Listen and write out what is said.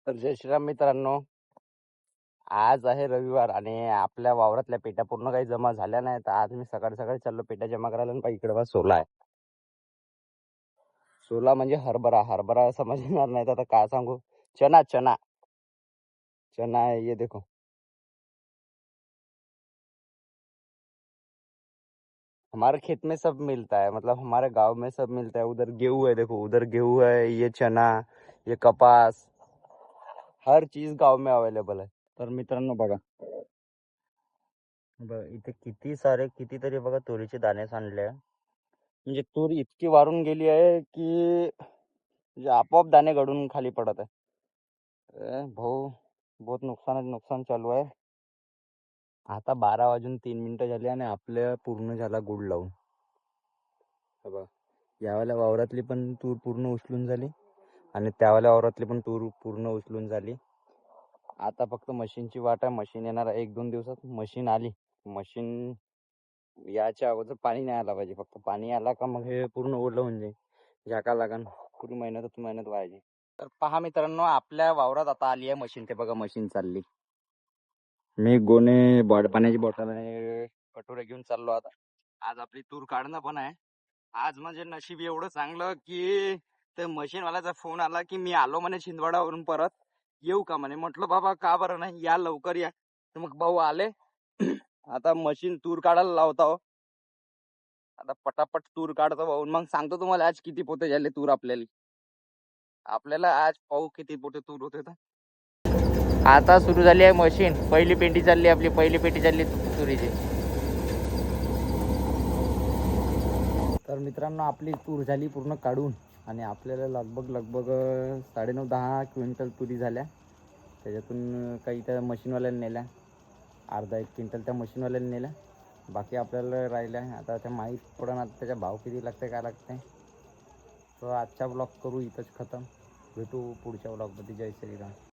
तर जय श्रीराम मित्रांनो, आज आहे रविवार आणि आपल्या वावरातल्या पेट्या पूर्ण काही जमा झाल्या नाही. तर आज मी सकाळी सकाळी चाललो पेट्या जमा करायला. आणि इकडे बा सोला आहे. सोला म्हणजे हरभरा. हरभरा समजणार नाही तर आता काय सांगू. चना चना चना है, ये देखो. हमारे खेत में सब मिलता है, मतलब हमारे गांव में सब मिलता है. उधर गेहूं है, देखो उधर गेहूं है, ये चना, ये कपास, हर चीज गांव में अवेलेबल है. तर मित्रांनो बघा, इथे किती सारे कितीतरी बघा तुरीचे दाणे सांडले. म्हणजे तूर इतकी वारून गेली आहे की म्हणजे आपोआप दाणे गळून खाली पडत आहे. भाऊ, बहुत नुकसान चालू आहे. आता 12 वाजून 3 मिनिटं झाली आणि आपल्या पूर्ण झाला गुड लावून. बघा, यावेळेला वावरातली पण तूर पूर्ण उचलून झाली आणि त्यावेळेला वावरातली पण तूर पूर्ण उचलून झाली. आता फक्त मशीनची वाट आहे. मशीन येणार 1-2 दिवसात. मशीन आली, मशीन याच्या अगोदर पाणी नाही आला पाहिजे. फक्त पाणी आला का मग हे पूर्ण ओढलं होऊन जाईल. झाका लागन, पुरी मेहनत व्हायची. तर पहा मित्रांनो, आपल्या वावरात आता आली आहे मशीन. ते बघा मशीन चालली. मी गोणे पाण्याची बॉटल आणि कटोरे घेऊन चाललो आता. आज आपली तूर काढणं पण आहे. आज म्हणजे नशीब एवढं चांगलं की ते मशीन वाल्याचा फोन आला की मी आलो म्हणे छिंदवाडावरून, परत येऊ का म्हणे. म्हटलं बाबा का बरं नाही, या लवकर या. तर मग भाऊ आले. आता मशीन तूर काढायला लावता हो. आता पटापट तूर काढतो भाऊ. मग सांगतो तुम्हाला आज किती पोते झाले तूर आपल्याला आज पाहू किती पोते तूर होते. आता सुरू झाली आहे मशीन. पहिली पेटी चालली आपली, पहिली पेटी चालली तुरीची. तर मित्रांनो, आपली तूर झाली पूर्ण काढून आणि आपल्याला लगभग 9.5-10 क्विंटल तुरी झाल्या. त्याच्यातून काही त्या मशीनवाल्याने नेल्या, अर्धा 1 क्विंटल त्या मशीनवाल्याने नेल्या. बाकी आपल्याला राहिल्या. आता त्या माहीत पडणार त्याचा भाव किती लागते काय लागते. तर आजचा ब्लॉग करू इथंच खतम. भेटू पुढच्या ब्लॉगमध्ये. जय श्रीराम.